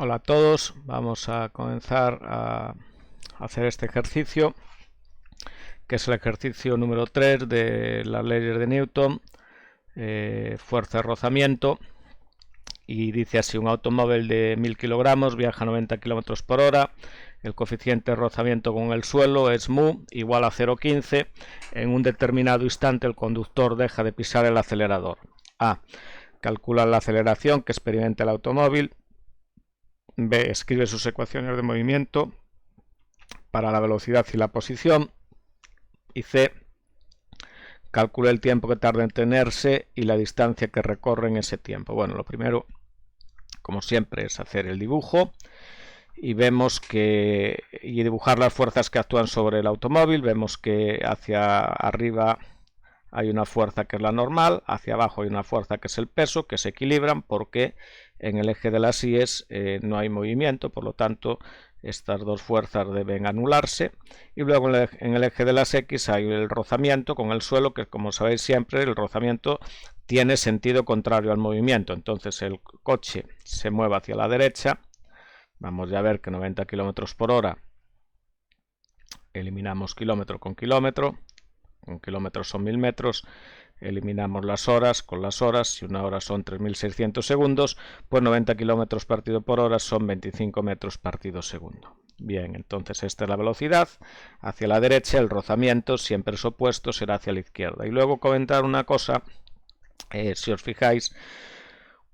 Hola a todos, vamos a comenzar a hacer este ejercicio, que es el ejercicio número 3 de las leyes de Newton, fuerza de rozamiento, y dice así: un automóvil de 1000 kilogramos viaja a 90 km por hora, el coeficiente de rozamiento con el suelo es mu igual a 0,15, en un determinado instante el conductor deja de pisar el acelerador. A. Calcula la aceleración que experimenta el automóvil. B. Escribe sus ecuaciones de movimiento para la velocidad y la posición. Y C. Calcula el tiempo que tarda en detenerse y la distancia que recorre en ese tiempo. Bueno, lo primero, como siempre, es hacer el dibujo y vemos que y dibujar las fuerzas que actúan sobre el automóvil. Vemos que hacia arriba hay una fuerza que es la normal, hacia abajo hay una fuerza que es el peso, que se equilibran porque en el eje de las íes no hay movimiento, por lo tanto estas dos fuerzas deben anularse. Y luego en el eje de las X hay el rozamiento con el suelo, que como sabéis siempre el rozamiento tiene sentido contrario al movimiento. Entonces el coche se mueve hacia la derecha. Vamos ya a ver que 90 km por hora, eliminamos kilómetro con kilómetro. Un kilómetro son 1000 metros, eliminamos las horas con las horas, si una hora son 3600 segundos, pues 90 kilómetros partido por hora son 25 metros partido segundo. Bien, entonces esta es la velocidad. Hacia la derecha el rozamiento siempre es opuesto, será hacia la izquierda. Y luego comentar una cosa, si os fijáis,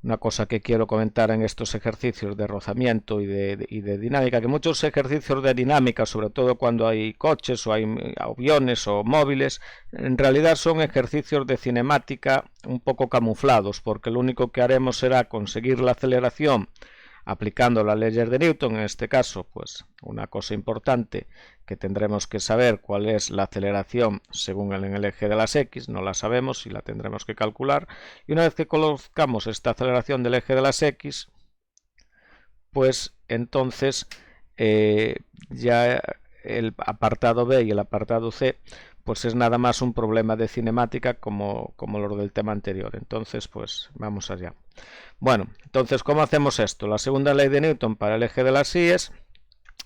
una cosa que quiero comentar en estos ejercicios de rozamiento y de dinámica, que muchos ejercicios de dinámica, sobre todo cuando hay coches o hay aviones o móviles, en realidad son ejercicios de cinemática un poco camuflados, porque lo único que haremos será conseguir la aceleración aplicando las leyes de Newton. En este caso, pues una cosa importante, que tendremos que saber cuál es la aceleración según en el eje de las X, no la sabemos y la tendremos que calcular. Y una vez que colocamos esta aceleración del eje de las X, pues entonces ya el apartado B y el apartado C pues es nada más un problema de cinemática como los del tema anterior. Entonces pues vamos allá. Bueno, entonces ¿cómo hacemos esto? La segunda ley de Newton para el eje de las íes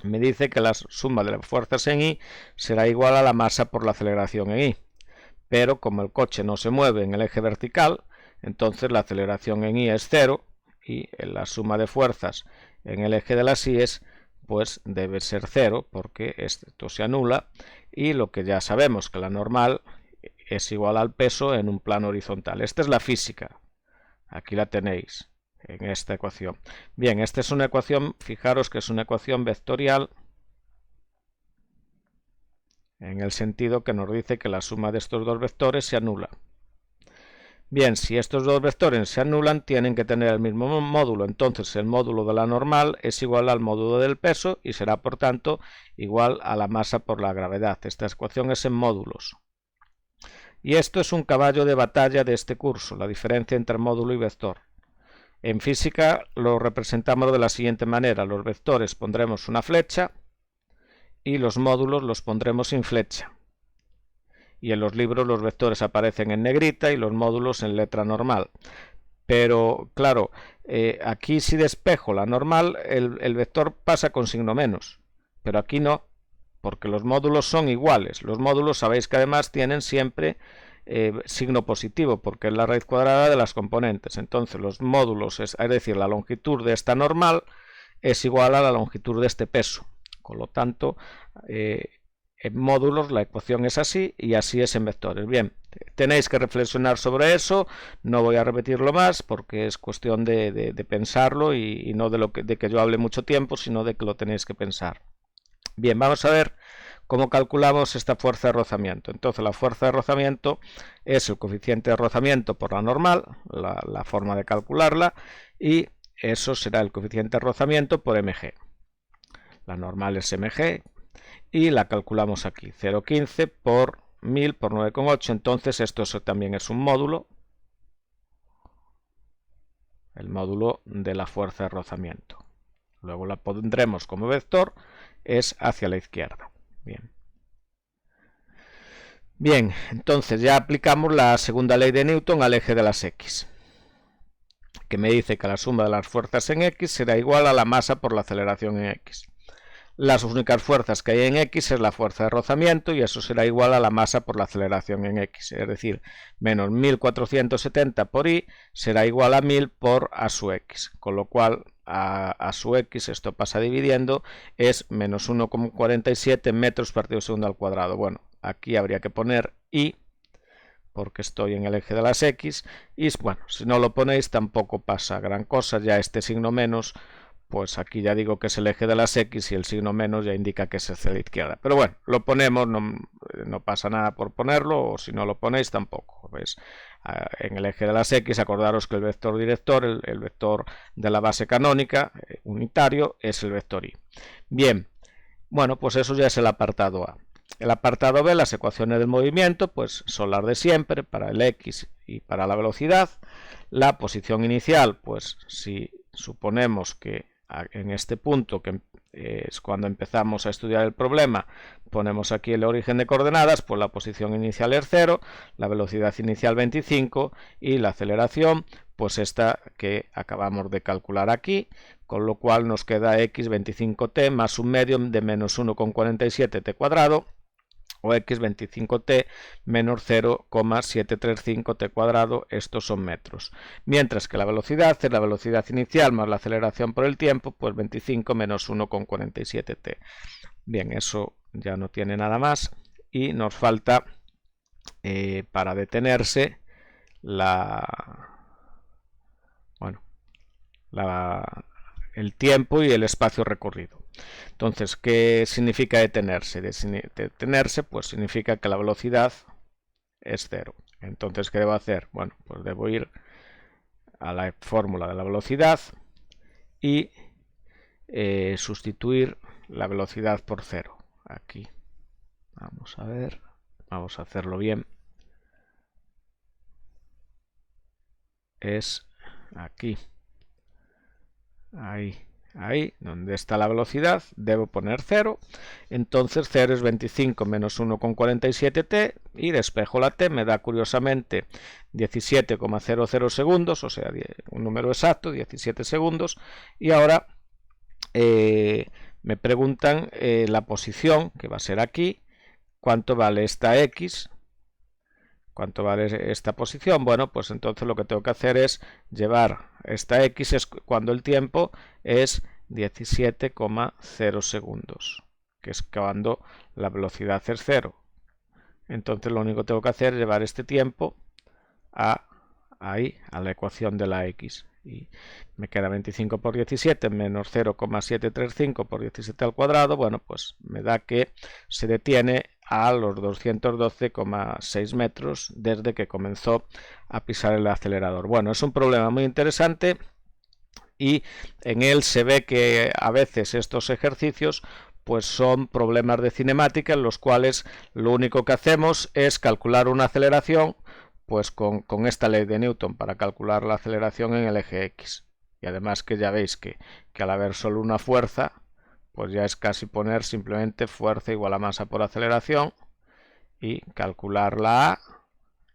me dice que la suma de las fuerzas en I será igual a la masa por la aceleración en I. Pero como el coche no se mueve en el eje vertical, entonces la aceleración en I es 0 y la suma de fuerzas en el eje de las íes pues debe ser 0 porque esto se anula, y lo que ya sabemos, que la normal es igual al peso en un plano horizontal. Esta es la física, aquí la tenéis en esta ecuación. Bien, esta es una ecuación, fijaros que es una ecuación vectorial, en el sentido que nos dice que la suma de estos dos vectores se anula. Bien, si estos dos vectores se anulan, tienen que tener el mismo módulo. Entonces el módulo de la normal es igual al módulo del peso y será por tanto igual a la masa por la gravedad. Esta ecuación es en módulos. Y esto es un caballo de batalla de este curso, la diferencia entre módulo y vector. En física lo representamos de la siguiente manera: los vectores pondremos una flecha y los módulos los pondremos sin flecha. Y en los libros los vectores aparecen en negrita y los módulos en letra normal. Pero claro, aquí si despejo la normal, el vector pasa con signo menos, pero aquí no, porque los módulos son iguales. Los módulos sabéis que además tienen siempre signo positivo, porque es la raíz cuadrada de las componentes. Entonces los módulos, es decir, la longitud de esta normal es igual a la longitud de este peso. Con lo tanto, en módulos la ecuación es así y así es en vectores. Bien, tenéis que reflexionar sobre eso, no voy a repetirlo más porque es cuestión de pensarlo y no de que yo hable mucho tiempo, sino de que lo tenéis que pensar. Bien, vamos a ver cómo calculamos esta fuerza de rozamiento. Entonces la fuerza de rozamiento es el coeficiente de rozamiento por la normal, la forma de calcularla, y eso será el coeficiente de rozamiento por mg. La normal es mg y la calculamos aquí, 0,15 por 1000 por 9,8, entonces esto también es un módulo, el módulo de la fuerza de rozamiento. Luego la pondremos como vector, es hacia la izquierda. Bien, entonces ya aplicamos la segunda ley de Newton al eje de las X. que me dice que la suma de las fuerzas en X será igual a la masa por la aceleración en X. Las únicas fuerzas que hay en X es la fuerza de rozamiento y eso será igual a la masa por la aceleración en X, es decir, menos 1470 por I será igual a 1000 por A sub X, con lo cual a sub X, esto pasa dividiendo, es menos 1,47 metros partido segundo al cuadrado. Bueno, aquí habría que poner I, porque estoy en el eje de las X, y bueno, si no lo ponéis tampoco pasa gran cosa, ya este signo menos, pues aquí ya digo que es el eje de las X y el signo menos ya indica que es hacia la izquierda. Pero bueno, lo ponemos, no pasa nada por ponerlo, o si no lo ponéis tampoco. ¿Ves? En el eje de las X, acordaros que el vector director, el vector de la base canónica unitario, es el vector Y. Bien, bueno, pues eso ya es el apartado A. El apartado B, las ecuaciones del movimiento, pues son las de siempre para el X y para la velocidad. La posición inicial, pues si suponemos que en este punto, que es cuando empezamos a estudiar el problema, ponemos aquí el origen de coordenadas, pues la posición inicial es 0, la velocidad inicial 25 y la aceleración, pues esta que acabamos de calcular aquí, con lo cual nos queda x 25t más un medio de menos 1,47t cuadrado, o x 25t menos 0,735t cuadrado, estos son metros. Mientras que la velocidad es la velocidad inicial más la aceleración por el tiempo, pues 25 menos 1,47t. Bien, eso ya no tiene nada más y nos falta para detenerse el tiempo y el espacio recorrido. Entonces, ¿qué significa detenerse? Detenerse, pues significa que la velocidad es 0. Entonces, ¿qué debo hacer? Bueno, pues debo ir a la fórmula de la velocidad y sustituir la velocidad por 0. Aquí. Vamos a ver. Vamos a hacerlo bien. Es aquí. Ahí, donde está la velocidad, debo poner 0. Entonces 0 es 25 menos 1,47t y despejo la t, me da curiosamente 17,00 segundos, o sea, un número exacto, 17 segundos. Y ahora me preguntan la posición, que va a ser aquí, cuánto vale esta x. ¿Cuánto vale esta posición? Bueno, pues entonces lo que tengo que hacer es llevar esta x es cuando el tiempo es 17,0 segundos, que es cuando la velocidad es 0. Entonces lo único que tengo que hacer es llevar este tiempo ahí, a la ecuación de la x. Y me queda 25 por 17 menos 0,735 por 17 al cuadrado. Bueno, pues me da que se detiene a los 212,6 metros desde que comenzó a pisar el acelerador. Bueno, es un problema muy interesante y en él se ve que a veces estos ejercicios pues son problemas de cinemática en los cuales lo único que hacemos es calcular una aceleración pues con esta ley de Newton para calcular la aceleración en el eje X. Y además que ya veis que al haber solo una fuerza, pues ya es casi poner simplemente fuerza igual a masa por aceleración y calcular la A,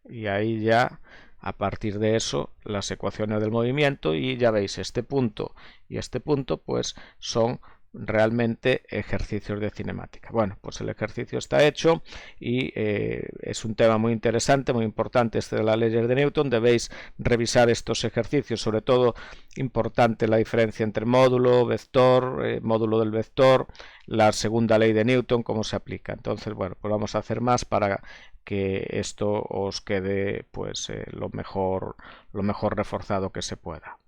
y ahí ya a partir de eso las ecuaciones del movimiento, y ya veis este punto y este punto pues son realmente ejercicios de cinemática. Bueno, pues el ejercicio está hecho y es un tema muy interesante, muy importante este de las leyes de Newton. Debéis revisar estos ejercicios, sobre todo importante la diferencia entre módulo, vector, módulo del vector, la segunda ley de Newton, cómo se aplica. Entonces, bueno, pues vamos a hacer más para que esto os quede pues lo mejor reforzado que se pueda.